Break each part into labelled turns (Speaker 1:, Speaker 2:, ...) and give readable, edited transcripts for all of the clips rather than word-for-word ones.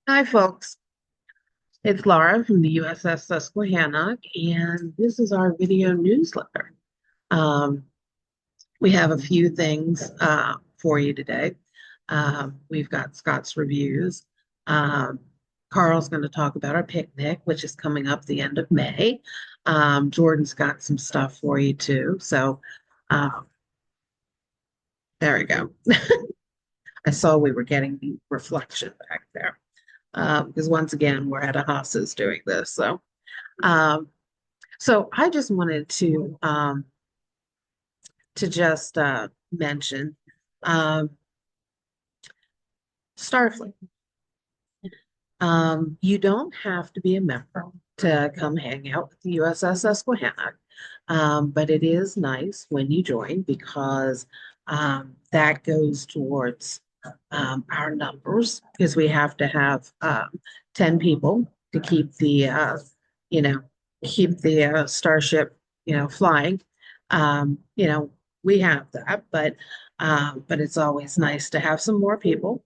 Speaker 1: Hi, folks. It's Laura from the USS Susquehannock, and this is our video newsletter. Um, we have a few things for you today. We've got Scott's reviews. Um, Carl's going to talk about our picnic, which is coming up the end of May. Jordan's got some stuff for you too. So um, there we go. I saw we were getting the reflection back there because once again, we're at a Haas's doing this. Um, So I just wanted to just mention um, Starfleet. You don't have to be a member to come hang out with the USS Susquehannock, but it is nice when you join because that goes towards our numbers because we have to have 10 people to keep you know, keep the starship, flying. You know, we have that, but it's always nice to have some more people.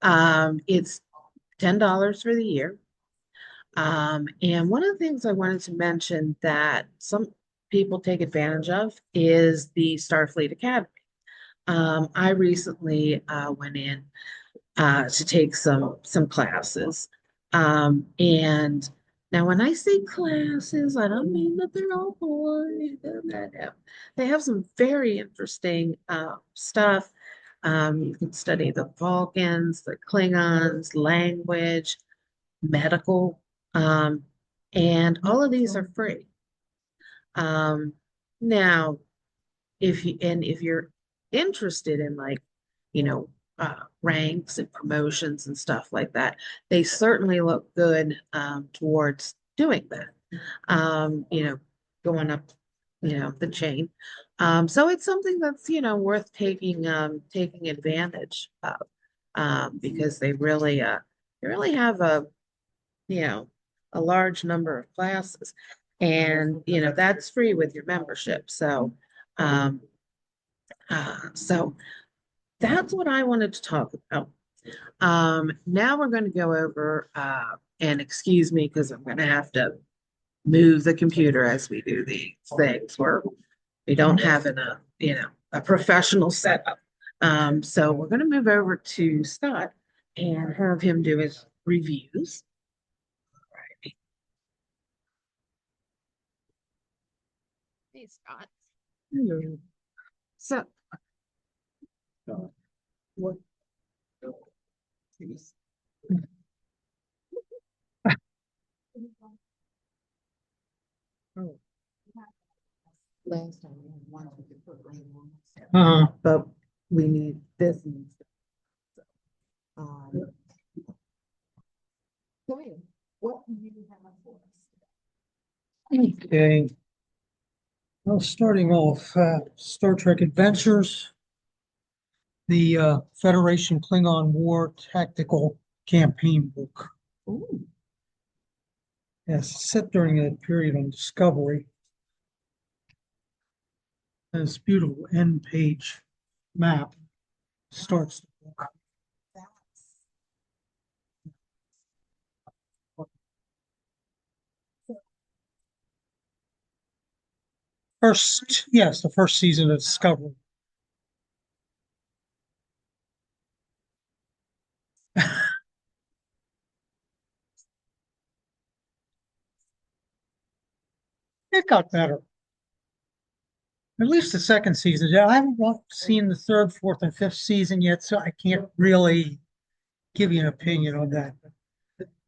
Speaker 1: It's $10 for the year. And one of the things I wanted to mention that some people take advantage of is the Starfleet Academy. I recently went in to take some classes. And now when I say classes, I don't mean that they're all boys. They have some very interesting stuff. You can study the Vulcans, the Klingons, language, medical, um, and all of these are free. Um, now, if you're interested in like, you know, ranks and promotions and stuff like that, they certainly look good towards doing that. You know, going up, the chain. So it's something that's, worth taking advantage of because they really have you know, a large number of classes. And, that's free with your membership. Um, so that's what I wanted to talk about. Now we're going to go over, and excuse me because I'm going to have to move the computer as we do these things where we don't have a professional setup. So we're going to move over to Scott and have him do his reviews. Hey, Scott.
Speaker 2: Hello.
Speaker 1: So, what?
Speaker 2: Oh,
Speaker 1: Last time we had one we could put rain on.
Speaker 2: uh,
Speaker 1: But we need this needs to, um, so anyway, what do you have for us?
Speaker 2: okay. Well, starting off, Star Trek Adventures, the Federation Klingon War Tactical Campaign book.
Speaker 1: Ooh,
Speaker 2: Yes, set during a period on Discovery. This beautiful end page map starts the book.
Speaker 1: that's
Speaker 2: First, yes, the first season of Discovery. It got better. At least the second season. Yeah, I haven't seen the third, fourth, and fifth season yet, so I can't really give you an opinion on that.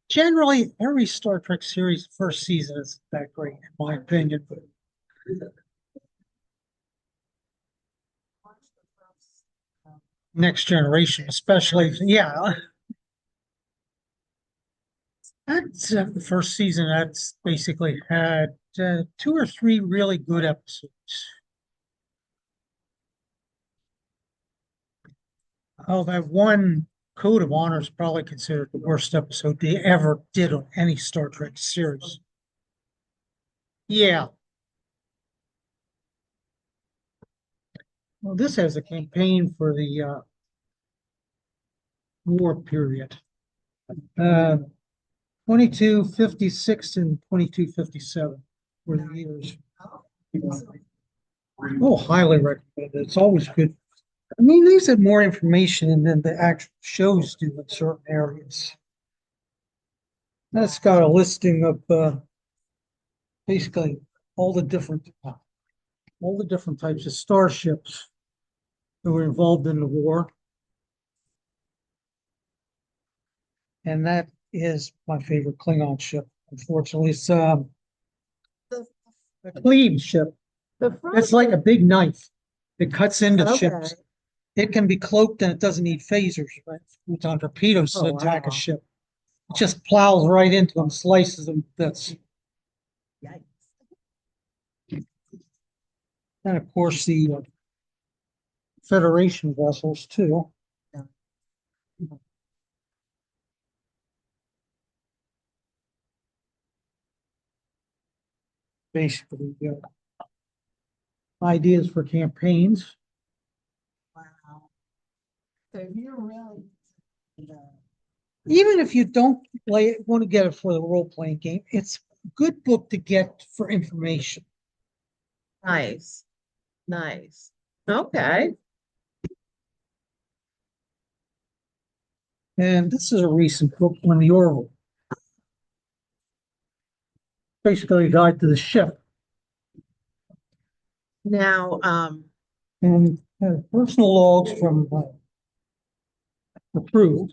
Speaker 2: Generally, every Star Trek series, first season is that great, in my opinion. But Next Generation, especially, yeah, that's the first season. That's basically had two or three really good episodes. Oh, that one Code of Honor is probably considered the worst episode they ever did on any Star Trek series. Yeah, well, this has a campaign for the war period. Uh, 2256 and 2257 were the years. Oh, highly recommended. It's always good. I mean, these have more information than the actual shows do in certain areas. That's got a listing of basically all the different types of starships that were involved in the war. And that is my favorite Klingon ship. Unfortunately, it's a cleave ship. It's like a big knife that cuts into ships. It can be cloaked and it doesn't need phasers, right? It's on torpedoes to attack a ship. It just plows right into them, slices them. That's and of course the Federation vessels too. Basically, ideas for campaigns.
Speaker 1: Wow. So you're really,
Speaker 2: Even if you don't want to get it for the role playing game, it's a good book to get for information.
Speaker 1: nice, nice. Okay.
Speaker 2: And this is a recent book on the Orville. Basically, a guide to the ship
Speaker 1: Now,
Speaker 2: and personal logs from the crew.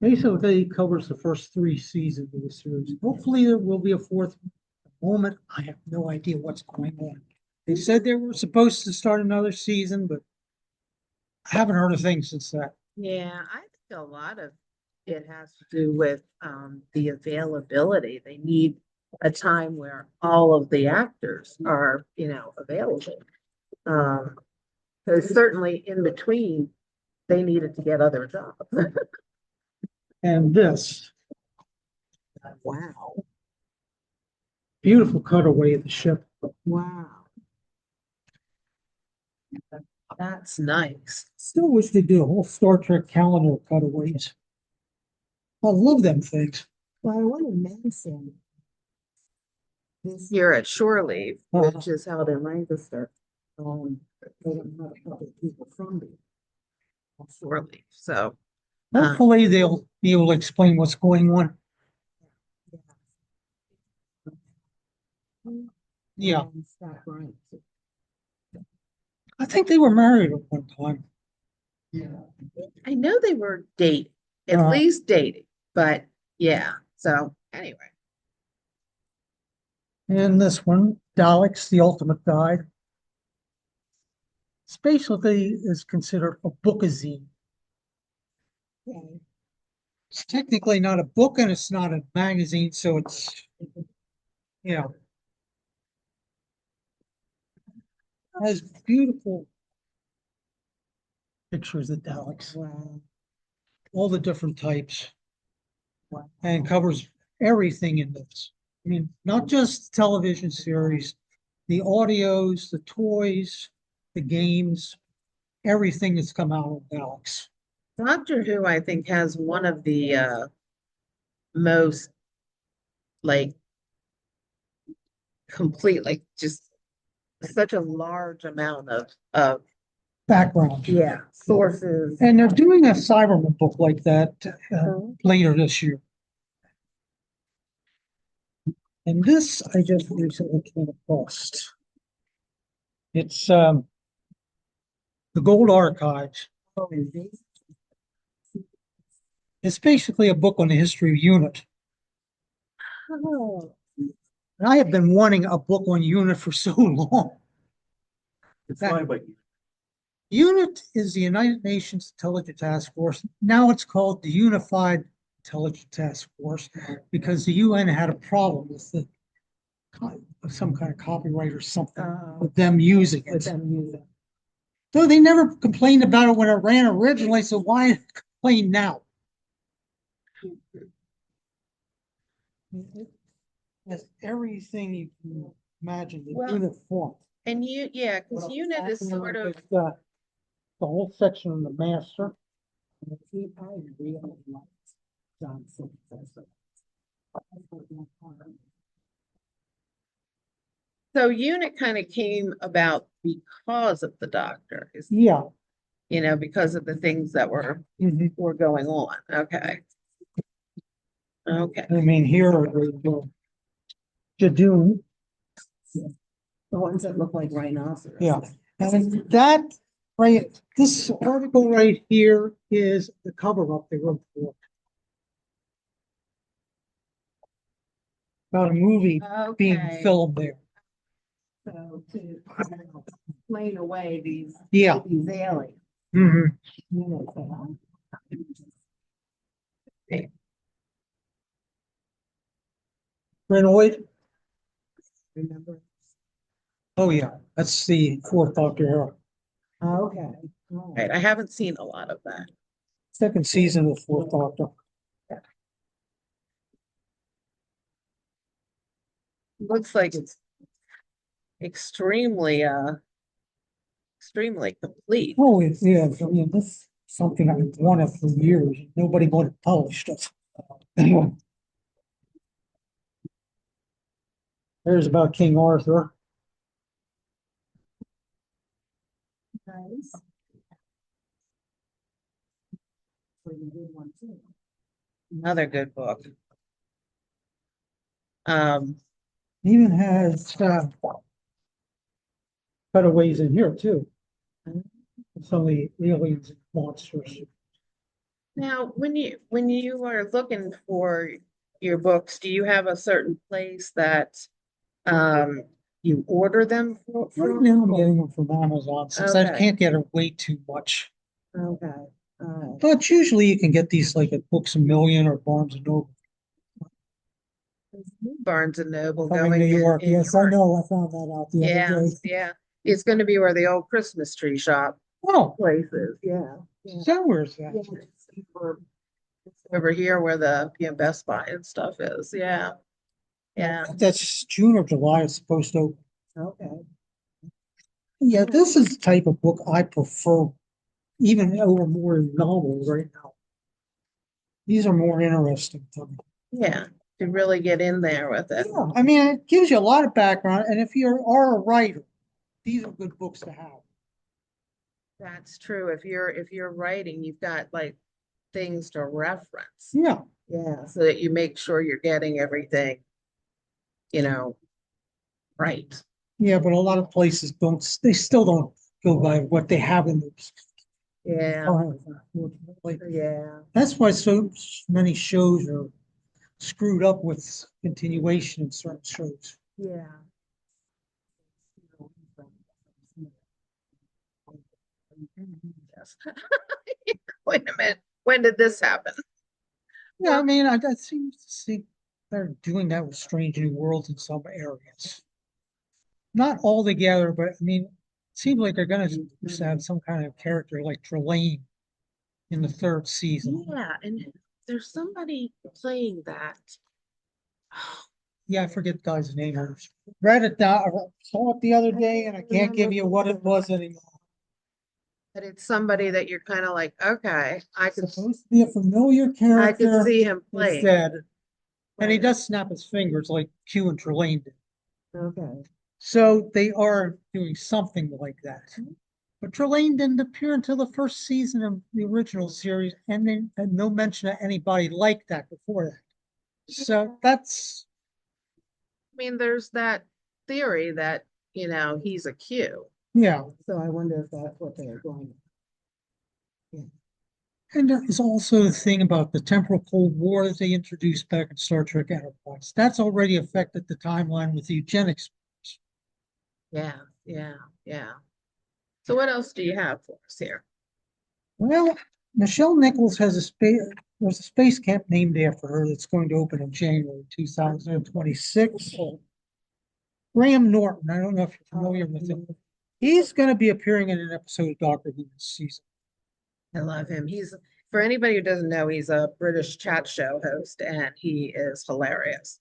Speaker 2: Basically, covers the first three seasons of the series. Hopefully, there will be a fourth. At the moment, I have no idea what's going on. They said they were supposed to start another season, but I haven't heard a thing since that.
Speaker 1: yeah, I think a lot of it has to do with the availability. They need a time where all of the actors are, available. Um, so certainly in between, they needed to get other jobs.
Speaker 2: And this
Speaker 1: Wow.
Speaker 2: beautiful cutaway of the ship.
Speaker 1: Wow. That's nice.
Speaker 2: Still wish they did a whole Star Trek calendar of cutaways. I love them things.
Speaker 1: Well, I want to mention this year at Shore Leave, which is held in Lancaster. They don't have a couple of people from the Shore Leave, so
Speaker 2: Hopefully, they'll be able to explain what's going on. Yeah, I think they were married at one time.
Speaker 1: I know they were dating, at
Speaker 2: Uh,
Speaker 1: least dating, but yeah. So anyway,
Speaker 2: And this one, Daleks, the Ultimate Guide. Basically is considered a bookazine. It's technically not a book and it's not a magazine, so it's, yeah, has beautiful pictures of Daleks,
Speaker 1: wow.
Speaker 2: all the different types, and covers everything in this. I mean, not just television series, the audios, the toys, the games, everything that's come out of Daleks.
Speaker 1: Doctor Who, I think, has one of the most like complete, like just such a large amount of
Speaker 2: Background.
Speaker 1: sources.
Speaker 2: And they're doing a Cyberman book like that later this year. And this I just recently came across. It's the Gold Archives. It's basically a book on the history of UNIT.
Speaker 1: Oh,
Speaker 2: And I have been wanting a book on UNIT for so long.
Speaker 3: It's fine, but
Speaker 2: UNIT is the United Nations Intelligence Task Force. Now it's called the Unified Intelligence Task Force because the UN had a problem with some kind of copyright or something with them using it. So they never complained about it when it ran originally, so why complain now? It has everything you can imagine the
Speaker 1: Well,
Speaker 2: UNIT font.
Speaker 1: and yeah, because UNIT is sort of
Speaker 2: The whole section on the master.
Speaker 1: I really liked Johnson. So unit kind of came about because of the doctor,
Speaker 2: Yeah.
Speaker 1: because of the things that
Speaker 2: Mhm.
Speaker 1: were going on. Okay. Okay.
Speaker 2: I mean, here are the Jadoon.
Speaker 1: The ones that look like rhinoceros.
Speaker 2: Yeah. And that, right, this article right here is the cover up they wrote for. About a movie being
Speaker 1: Okay.
Speaker 2: filmed there.
Speaker 1: So to explain away
Speaker 2: Yeah.
Speaker 1: these aliens.
Speaker 2: Mhm. Renoid?
Speaker 1: Remember?
Speaker 2: Oh, yeah. That's the fourth Doctor era.
Speaker 1: Okay. Right. I haven't seen a lot of that.
Speaker 2: Second season of fourth Doctor.
Speaker 1: Looks like it's extremely complete.
Speaker 2: Oh, yeah. I mean, this is something I've wanted for years. Nobody wanted published it. There's about King Arthur.
Speaker 1: Nice. Another good book.
Speaker 2: Even has cutaways in here too. Some of the aliens and monsters.
Speaker 1: Now, when you are looking for your books, do you have a certain place that you order them
Speaker 2: Right
Speaker 1: from?
Speaker 2: now I'm getting them from Amazon since I
Speaker 1: Okay.
Speaker 2: can't get it way too much.
Speaker 1: Okay. All right.
Speaker 2: But usually you can get these like at Books A Million or Barnes and Noble.
Speaker 1: Barnes and Noble
Speaker 2: Coming
Speaker 1: going
Speaker 2: New York.
Speaker 1: in
Speaker 2: Yes, I
Speaker 1: York.
Speaker 2: know. I found that out the
Speaker 1: Yeah,
Speaker 2: other day.
Speaker 1: yeah. It's going to be where the old Christmas tree shop
Speaker 2: Oh,
Speaker 1: place is. Yeah. Yeah.
Speaker 2: so where's that?
Speaker 1: Yeah, it's over here where the Best Buy and stuff is. Yeah. Yeah.
Speaker 2: That's June or July. It's supposed to.
Speaker 1: Okay.
Speaker 2: Yeah, this is the type of book I prefer, even over more novels right now. These are more interesting to me.
Speaker 1: Yeah. To really get in there with it.
Speaker 2: Yeah, I mean, it gives you a lot of background, and if you are a writer, these are good books to have.
Speaker 1: That's true. If you're writing, you've got like things to reference.
Speaker 2: Yeah,
Speaker 1: Yeah. So that you make sure you're getting everything, you know, right.
Speaker 2: yeah, but a lot of places don't. They still don't go by what they have in the
Speaker 1: Yeah.
Speaker 2: current, unfortunately.
Speaker 1: Yeah.
Speaker 2: That's why so many shows are screwed up with continuation in certain shows.
Speaker 1: Yeah. Yes. Wait a minute. When did this happen?
Speaker 2: Yeah, I mean, I seem to see they're doing that with Strange New Worlds in some areas. Not all together, but I mean, it seems like they're gonna have some kind of character like Trelane in the third season.
Speaker 1: Yeah, and there's somebody playing that.
Speaker 2: Yeah, I forget the guy's name. I read it down, I saw it the other day, and I can't give you what it was anymore.
Speaker 1: But it's somebody that you're kind of like, okay,
Speaker 2: It's supposed to be a familiar
Speaker 1: I could
Speaker 2: character.
Speaker 1: see him playing.
Speaker 2: Instead, and he does snap his fingers like Q and Trelane did.
Speaker 1: Okay.
Speaker 2: So they are doing something like that. But Trelane didn't appear until the first season of the original series, and they had no mention of anybody like that before that. So that's
Speaker 1: I mean, there's that theory that, he's a Q.
Speaker 2: yeah.
Speaker 1: So I wonder if that's what they're going.
Speaker 2: And there is also the thing about the temporal Cold War that they introduced back in Star Trek Enterprise. That's already affected the timeline with the eugenics.
Speaker 1: Yeah, yeah, yeah. So what else do you have for us here?
Speaker 2: Well, Michelle Nichols has there's a space camp named after her that's going to open in January 2026. Graham Norton, I don't know if you're familiar with him. He's going to be appearing in an episode of Doctor Who this season.
Speaker 1: I love him. For anybody who doesn't know, he's a British chat show host and he is hilarious.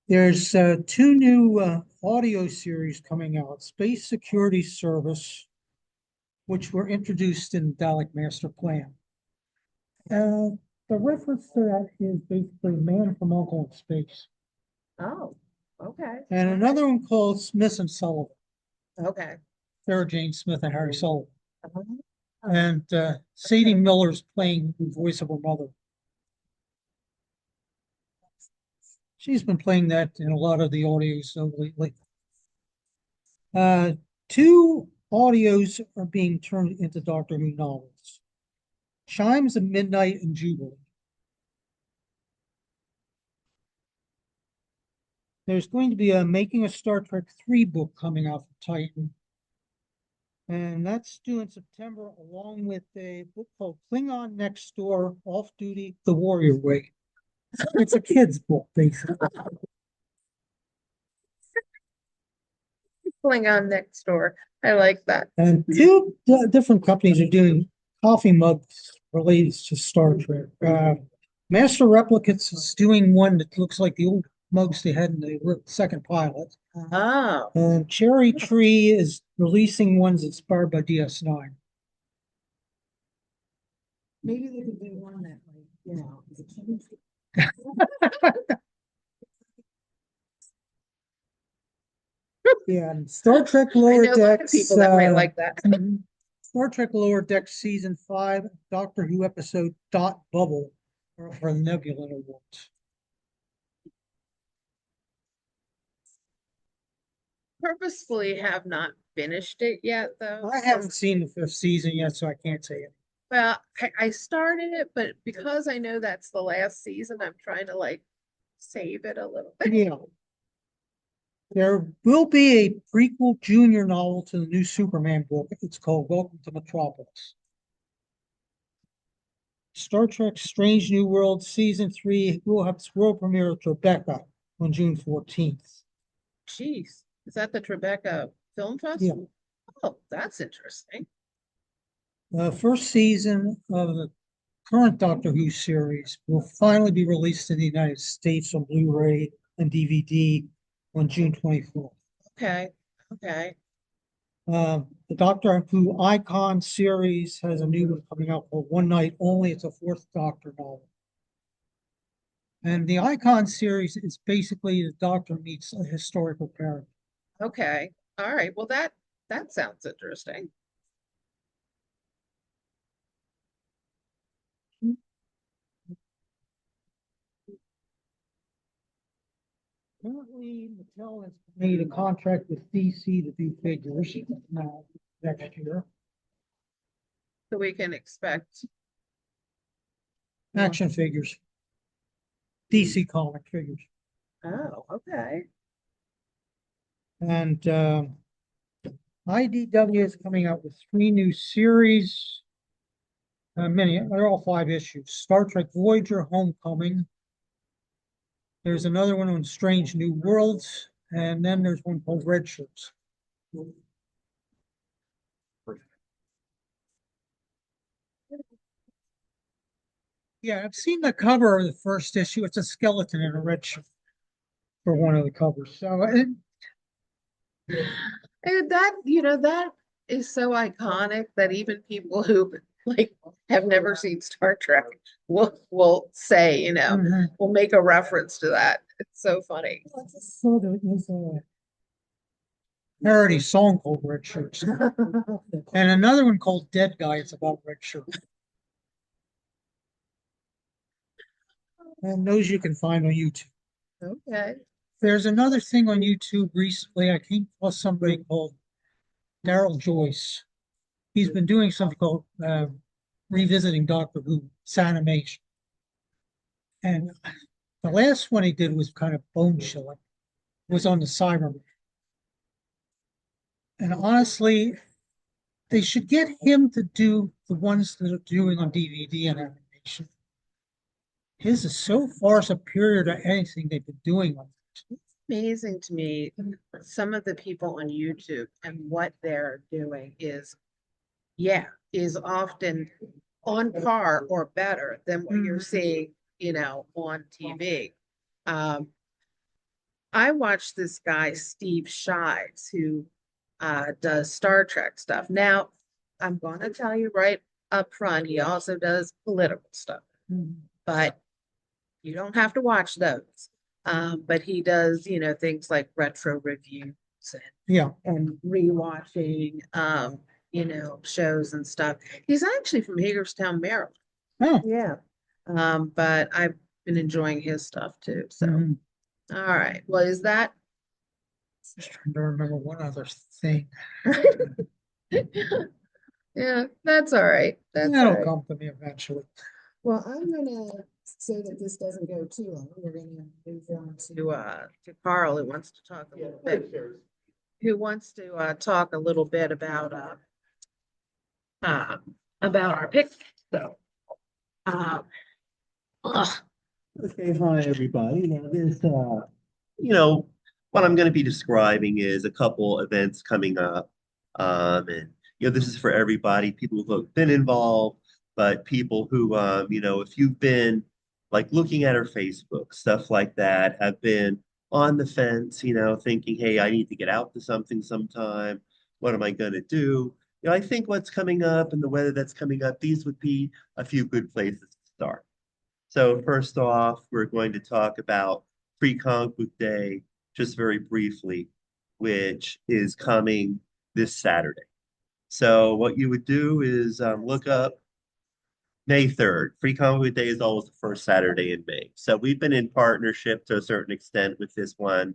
Speaker 2: There's two new audio series coming out, Space Security Service, which were introduced in Dalek Master Plan. Uh, the reference to that is basically Man from Uncle in Space.
Speaker 1: Oh, okay.
Speaker 2: And another one called Smith and Sullivan,
Speaker 1: Okay.
Speaker 2: Sarah Jane Smith and Harry Sullivan.
Speaker 1: Oh,
Speaker 2: And Sadie Miller's playing the voice of her mother. She's been playing that in a lot of the audios lately. Two audios are being turned into Doctor Who novels. Chimes of Midnight and Jubilee. There's going to be a Making a Star Trek 3 book coming out from Titan. And that's due in September, along with a book called Klingon Next Door, Off Duty, The Warrior Way. It's a kid's book, basically.
Speaker 1: on next door. I like that.
Speaker 2: And two different companies are doing coffee mugs related to Star Trek. Master Replicates is doing one that looks like the old mugs they had in the second pilot.
Speaker 1: Oh,
Speaker 2: And Cherry Tree is releasing ones inspired by DS9.
Speaker 1: maybe they could do one that, like, you know, is a kid.
Speaker 2: Yeah, and Star Trek
Speaker 1: I
Speaker 2: Lower
Speaker 1: know a lot of
Speaker 2: Decks.
Speaker 1: people that might like that.
Speaker 2: Star Trek Lower Decks Season 5, Doctor Who episode Dot Bubble for the Nebula Awards.
Speaker 1: Purposefully have not finished it yet, though.
Speaker 2: I haven't seen the 5th season yet, so I can't say it.
Speaker 1: Well, I started it, but because I know that's the last season, I'm trying to like save it a little bit.
Speaker 2: Yeah. There will be a prequel junior novel to the new Superman book. It's called Welcome to Metropolis. Star Trek Strange New World Season 3 will have its world premiere at Tribeca on June 14th.
Speaker 1: Jeez, is that the Tribeca Film
Speaker 2: Yeah.
Speaker 1: Festival? Oh, that's interesting.
Speaker 2: The first season of the current Doctor Who series will finally be released in the United States on Blu-ray and DVD on June 24th.
Speaker 1: Okay, okay.
Speaker 2: The Doctor Who Icon series has a new one coming out called One Night Only. It's a fourth Doctor novel. And the Icon series is basically the Doctor meets a historical character.
Speaker 1: Okay. All right. Well, that sounds interesting.
Speaker 2: Currently, Mattel has made a contract with DC to do figures now next year.
Speaker 1: So we can expect.
Speaker 2: Action figures. DC comic figures.
Speaker 1: Oh, okay.
Speaker 2: And IDW is coming out with 3 new series. They're all 5 issues. Star Trek Voyager Homecoming. There's another one on Strange New Worlds. And then there's one called Red Shirts. Yeah, I've seen the cover of the first issue. It's a skeleton in a red shirt for one of the covers. So
Speaker 1: And that, that is so iconic that even people who like have never seen Star Trek will say,
Speaker 2: mhm.
Speaker 1: will make a reference to that. It's so funny.
Speaker 2: So there is a parody song called Red Shirts. And another one called Dead Guy. It's about red shirts. And those you can find on YouTube.
Speaker 1: Okay.
Speaker 2: There's another thing on YouTube recently. I came across somebody called Daryl Joyce. He's been doing something called Revisiting Doctor Who. It's animation. And the last one he did was kind of bone chilling. It was on the Cyberman. And honestly, they should get him to do the ones that are doing on DVD and animation. His is so far superior to anything they've been doing on it.
Speaker 1: Amazing to me, some of the people on YouTube and what they're doing is often on par or better than what you're seeing, on TV. I watched this guy, Steve Shives, who does Star Trek stuff. Now, I'm going to tell you right up front. He also does political stuff, but you don't have to watch those. But he does, things like retro reviews
Speaker 2: Yeah.
Speaker 1: and rewatching, shows and stuff. He's actually from Hagerstown, Maryland.
Speaker 2: Oh.
Speaker 1: Yeah. But I've been enjoying his stuff too. So,
Speaker 2: Mhm.
Speaker 1: all right. Well, is that?
Speaker 2: Just trying to remember one other thing.
Speaker 1: Yeah, that's all right. That's all
Speaker 2: That'll
Speaker 1: right.
Speaker 2: come to me eventually.
Speaker 1: Well, I'm gonna so that this doesn't go too long. We're gonna move on to Carl, who wants to talk a little bit. Who wants to talk a little bit uh about our picnic. So, um, ugh,
Speaker 3: Okay, hi, everybody. Now you know, what I'm going to be describing is a couple events coming up. And, this is for everybody, people who have been involved, but people who, if you've been like looking at our Facebook, stuff like that, have been on the fence, thinking, hey, I need to get out to something sometime. What am I going to do? I think what's coming up and the weather that's coming up, these would be a few good places to start. So first off, we're going to talk about Free Comic Book Day, just very briefly, which is coming this Saturday. So what you would do is look up May 3rd. Free Comic Book Day is always the first Saturday in May. So we've been in partnership to a certain extent with this one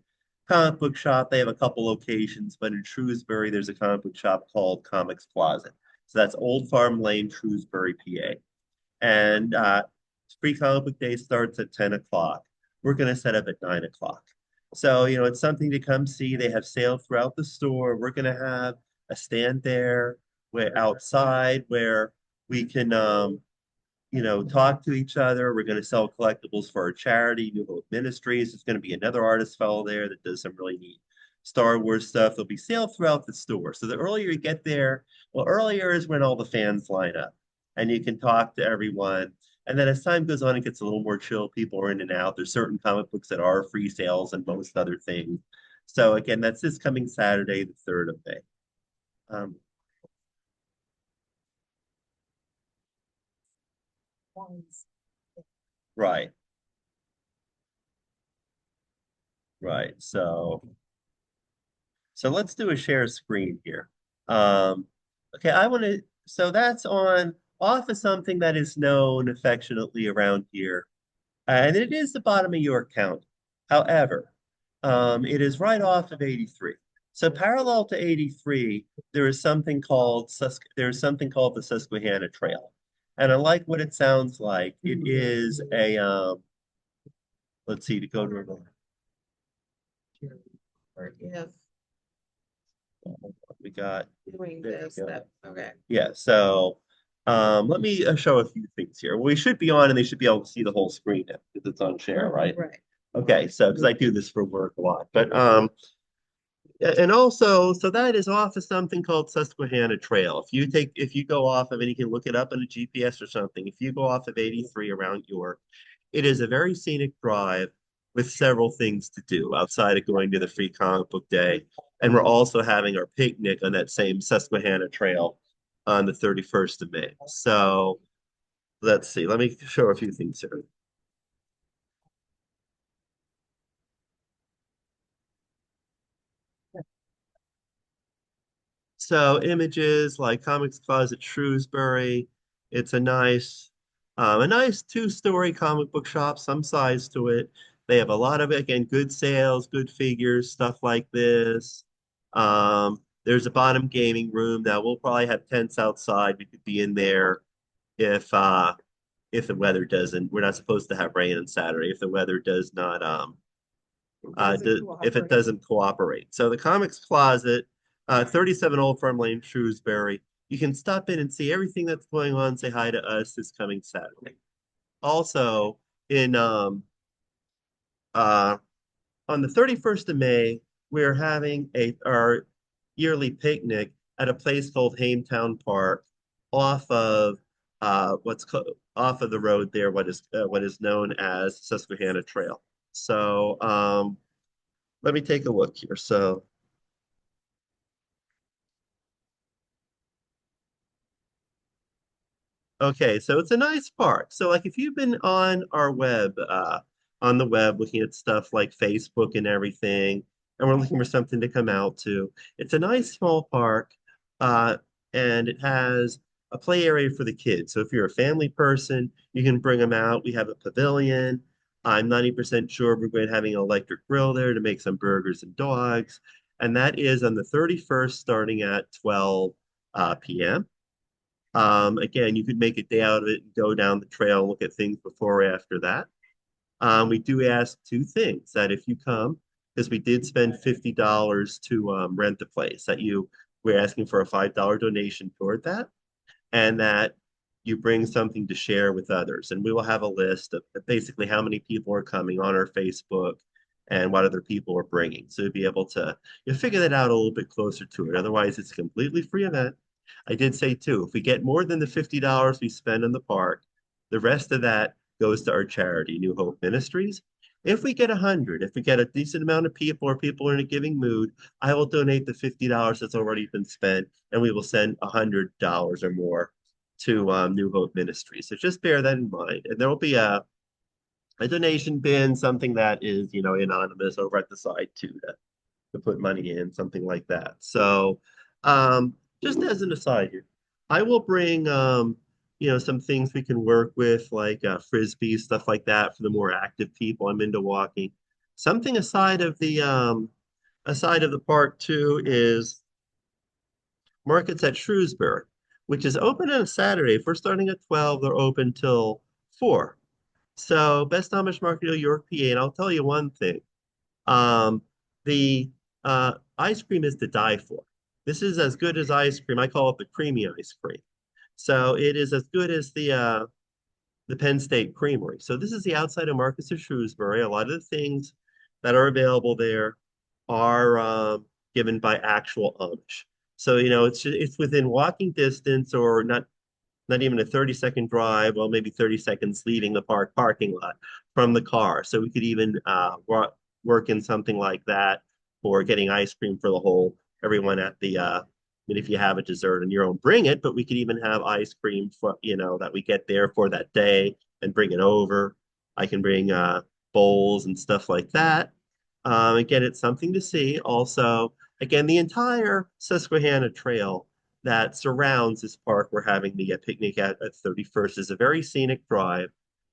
Speaker 3: comic book shop. They have a couple locations, but in Shrewsbury, there's a comic book shop called Comics Closet. So that's Old Farm Lane, Shrewsbury, PA. And Free Comic Book Day starts at 10 o'clock. We're going to set up at 9 o'clock. So, it's something to come see. They have sales throughout the store. We're going to have a stand there where outside where we can, talk to each other. We're going to sell collectibles for our charity, New Hope Ministries. There's going to be another artist fellow there that does some really neat Star Wars stuff. There'll be sales throughout the store. So the earlier you get there, well, earlier is when all the fans line up and you can talk to everyone. And then as time goes on, it gets a little more chill. People are in and out. There's certain comic books that are free sales and most other things. So again, that's this coming Saturday, the 3rd of May. Um, right, right. So let's do a share screen here. Okay, so that's on off of something that is known affectionately around here, and it is the bottom of York County. However, it is right off of 83. So parallel to 83, there is something called the Susquehanna Trail. And I like what it sounds like. It is let's see, to go to
Speaker 1: or if
Speaker 3: we got
Speaker 1: doing
Speaker 3: there you
Speaker 1: this,
Speaker 3: go.
Speaker 1: that, okay.
Speaker 3: Yeah, so let me show a few things here. We should be on and they should be able to see the whole screen now because it's on share, right?
Speaker 1: Right.
Speaker 3: Okay, so because I do this for work a lot. But and also, so that is off of something called Susquehanna Trail. If you go off of, and you can look it up on a GPS or something, if you go off of 83 around York, it is a very scenic drive with several things to do outside of going to the Free Comic Book Day. And we're also having our picnic on that same Susquehanna Trail on the 31st of May. So let's see, let me show a few things here. So images like Comics Closet Shrewsbury. It's a nice two-story comic book shop, some size to it. They have a lot of, again, good sales, good figures, stuff like this. There's a bottom gaming room. Now we'll probably have tents outside. We could be in there if if the weather doesn't. We're not supposed to have rain on Saturday. If the weather does not if it doesn't cooperate. So the Comics Closet, 37 Old Farm Lane, Shrewsbury. You can stop in and see everything that's going on. Say hi to us this coming Saturday. Also, in uh, on the 31st of May, we're having our yearly picnic at a place called Hametown Park, off of off of the road there, what is known as Susquehanna Trail. So let me take a look here. So Okay, so it's a nice park. So like if you've been on our web, on the web looking at stuff like Facebook and everything, and we're looking for something to come out to, it's a nice small park, uh, and it has a play area for the kids. So if you're a family person, you can bring them out. We have a pavilion. I'm 90% sure we're going to having an electric grill there to make some burgers and dogs. And that is on the 31st starting at 12 p.m. Again, you could make a day out of it and go down the trail and look at things before or after that. We do ask two things that if you come, because we did spend $50 to rent the place, that we're asking for a $5 donation toward that, and that you bring something to share with others. And we will have a list of basically how many people are coming on our Facebook and what other people are bringing. So you'll be able to figure that out a little bit closer to it. Otherwise, it's a completely free event. I did say too, if we get more than the $50 we spend in the park, the rest of that goes to our charity, New Hope Ministries. If we get 100, if we get a decent amount of people or people are in a giving mood, I will donate the $50 that's already been spent and we will send $100 or more to New Hope Ministries. So just bear that in mind. And there will be a donation bin, something that is, anonymous over at the side too, to put money in, something like that. So just as an aside here, I will bring some things we can work with, like frisbee, stuff like that for the more active people. I'm into walking. Something aside of the park too is markets at Shrewsbury, which is open on a Saturday. If we're starting at 12, they're open till 4. So Best Amish Market of York, PA, and I'll tell you one thing. Um, the ice cream is to die for. This is as good as ice cream. I call it the creamy ice cream. So it is as good as the Penn State Creamery. So this is the outside of Marcus of Shrewsbury. A lot of the things that are available there are given by actual Amish. So it's within walking distance or not even a 30-second drive, well, maybe 30 seconds leaving the parking lot from the car. So we could even work in something like that for getting ice cream for the whole everyone at I mean, if you have a dessert on your own, bring it, but we could even have ice cream for, that we get there for that day and bring it over. I can bring bowls and stuff like that. Again, it's something to see. Also, again, the entire Susquehanna Trail that surrounds this park we're having the picnic at 31st is a very scenic drive.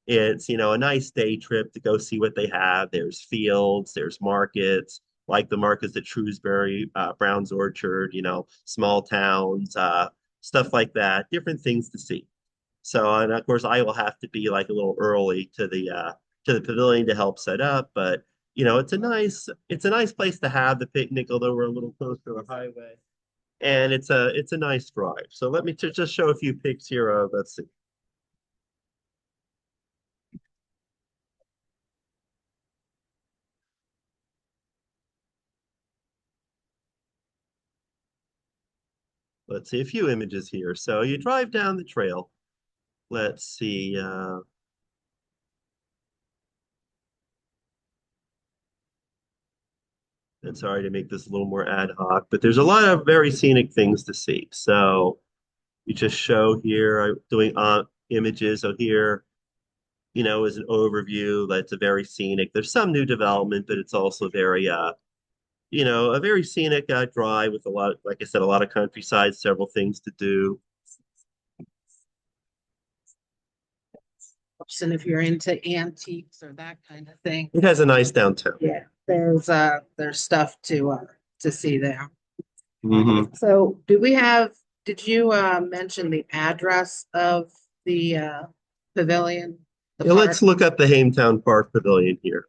Speaker 3: It's, a nice day trip to go see what they have. There's fields, there's markets, like the markets at Shrewsbury, Brown's Orchard, small towns, stuff like that, different things to see. So, and of course, I will have to be like a little early to the pavilion to help set up, but it's a nice place to have the picnic, although we're a little close to a highway and it's a nice drive. So let me just show a few pics here of let's see. Let's see a few images here. So you drive down the trail. Let's see. And sorry to make this a little more ad hoc, but there's a lot of very scenic things to see. So you just show here, I'm doing images. So here, is an overview. That's a very scenic. There's some new development, but it's also very a very scenic drive with a lot, like I said, a lot of countryside, several things to do.
Speaker 1: And if you're into antiques or that kind of thing,
Speaker 3: It has a nice downtown.
Speaker 1: yeah, there's stuff to see there.
Speaker 3: Hmm.
Speaker 1: So did you mention the address of the pavilion, the
Speaker 3: Yeah, let's
Speaker 1: park?
Speaker 3: look up the Hametown Park Pavilion here.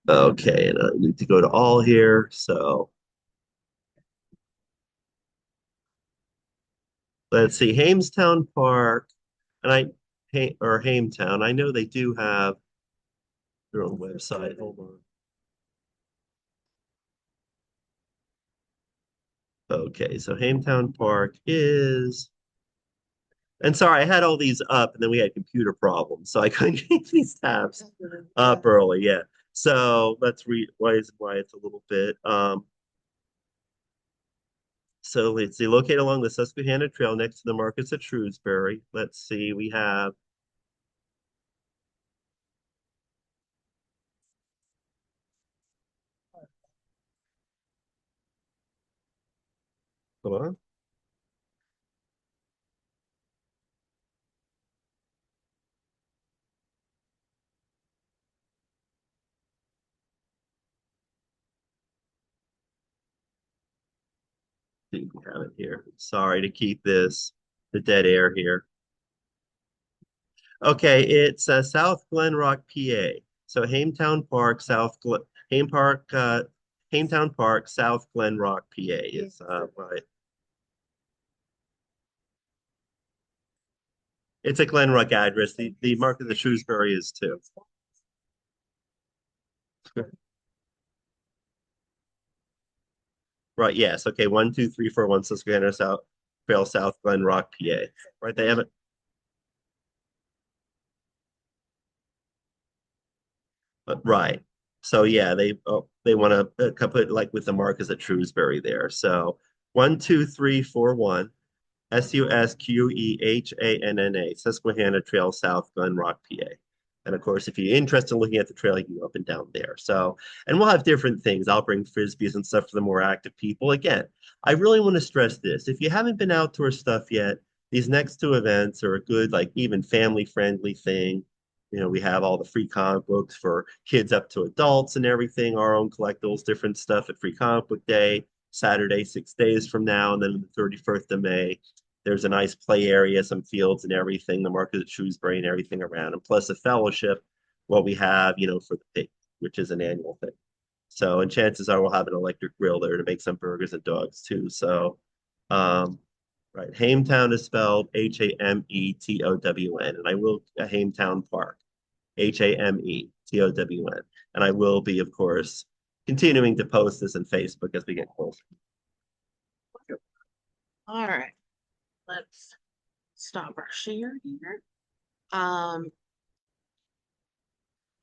Speaker 3: Okay, and I need to go to all here. So let's see, Hamestown Park, and or Hametown. I know they do have their own website. Hold on. Okay, so Hametown Park is, and sorry, I had all these up, and then we had computer problems, so I couldn't keep these tabs up early. Yeah. So let's read why it's a little bit. So let's see, located along the Susquehanna Trail next to the markets at Shrewsbury. Let's see, we have, hold on, I think we have it here. Sorry to keep the dead air here. Okay, it's South Glen Rock, PA. So Hametown Park, Hametown Park, South Glen Rock, PA is right. It's a Glen Rock address. The market of Shrewsbury is too. Right, yes. Okay, 12341 Susquehanna South Trail South Glen Rock, PA. Right, they have it. Right. So yeah, they want to put like with the markers at Shrewsbury there. So 12341 Susquehanna Susquehanna Trail South Glen Rock, PA. And of course, if you're interested in looking at the trail, you can go up and down there. So, and we'll have different things. I'll bring frisbees and stuff for the more active people. Again, I really want to stress this. If you haven't been outdoor stuff yet, these next two events are a good, like even family friendly thing. You know, we have all the free comic books for kids up to adults and everything, our own collectibles, different stuff at Free Comic Book Day, Saturday, 6 days from now, and then the 31st of May. There's a nice play area, some fields and everything, the market at Shrewsbury and everything around, and plus a fellowship, what we have, for the pig, which is an annual thing. So, and chances are we'll have an electric grill there to make some burgers and dogs too. So, um, right, Hametown is spelled Hameton, and I will Hametown Park, Hameton, and I will be, of course, continuing to post this on Facebook as we get closer.
Speaker 1: All right, let's stop our share here. Um,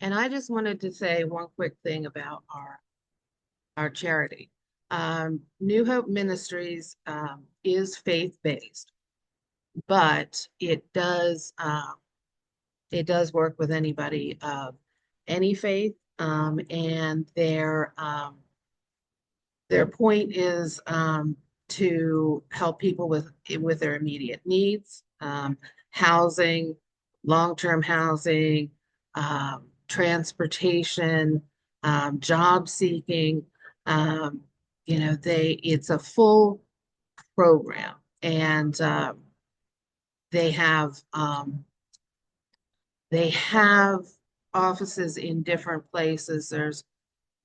Speaker 1: and I just wanted to say one quick thing about our charity. New Hope Ministries is faith-based, but it does work with anybody of any faith, and their point is to help people with their immediate needs, housing, long-term housing, transportation, job seeking. Um, it's a full program, and they have um, they have offices in different places. There's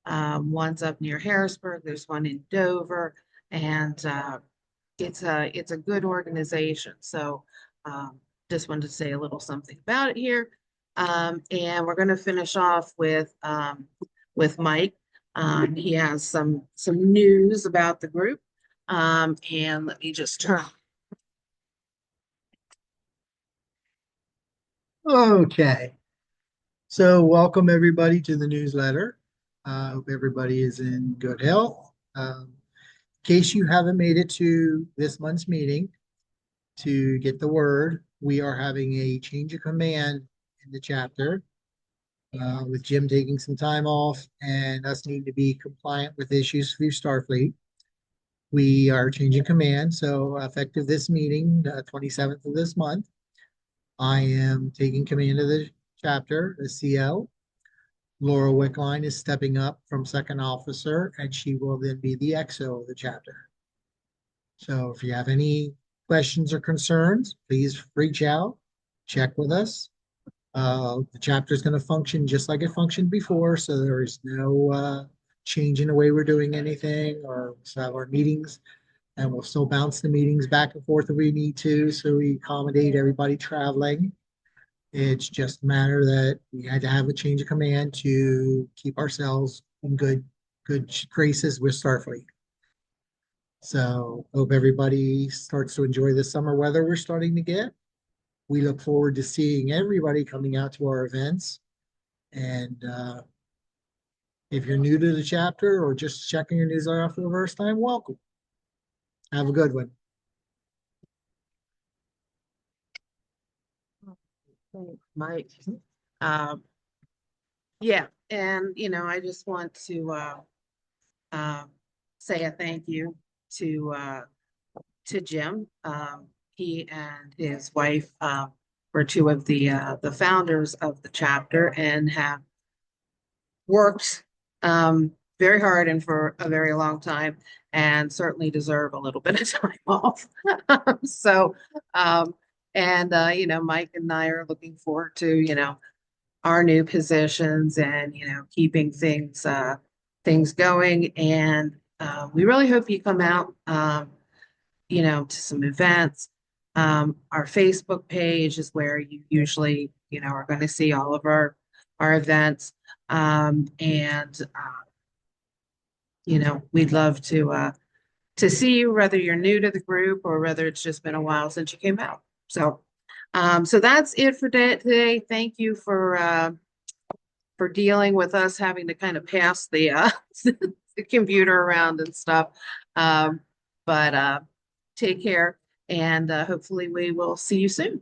Speaker 1: one's up near Harrisburg. There's one in Dover, and it's a good organization. So just wanted to say a little something about it here. And we're going to finish off with Mike. He has some news about the group. And let me just turn.
Speaker 2: Okay, so welcome everybody to the newsletter. Hope everybody is in good health. In case you haven't made it to this month's meeting to get the word, we are having a change of command in the chapter, with Jim taking some time off and us needing to be compliant with issues through Starfleet. We are changing command, so effective this meeting, 27th of this month, I am taking command of the chapter, the CL. Laura Wickline is stepping up from second officer, and she will then be the XO of the chapter. So if you have any questions or concerns, please reach out, check with us. The chapter is going to function just like it functioned before, so there is no change in the way we're doing anything, or we'll have our meetings, and we'll still bounce the meetings back and forth if we need to, so we accommodate everybody traveling. It's just a matter that we had to have a change of command to keep ourselves in good graces with Starfleet. So hope everybody starts to enjoy the summer weather we're starting to get. We look forward to seeing everybody coming out to our events, and If you're new to the chapter or just checking your newsletter for the first time, welcome. Have a good one.
Speaker 1: Thanks, Mike. Um, yeah, and I just want to um, say a thank you to Jim. He and his wife were two of the founders of the chapter and have worked very hard and for a very long time, and certainly deserve a little bit of time off. So, and Mike and I are looking forward to our new positions and keeping things going. And we really hope you come out to some events. Our Facebook page is where you usually are going to see all of our events. And we'd love to see you, whether you're new to the group or whether it's just been a while since you came out. So that's it for today. Thank you for dealing with us having to kind of pass the the computer around and stuff. But take care, and hopefully we will see you soon.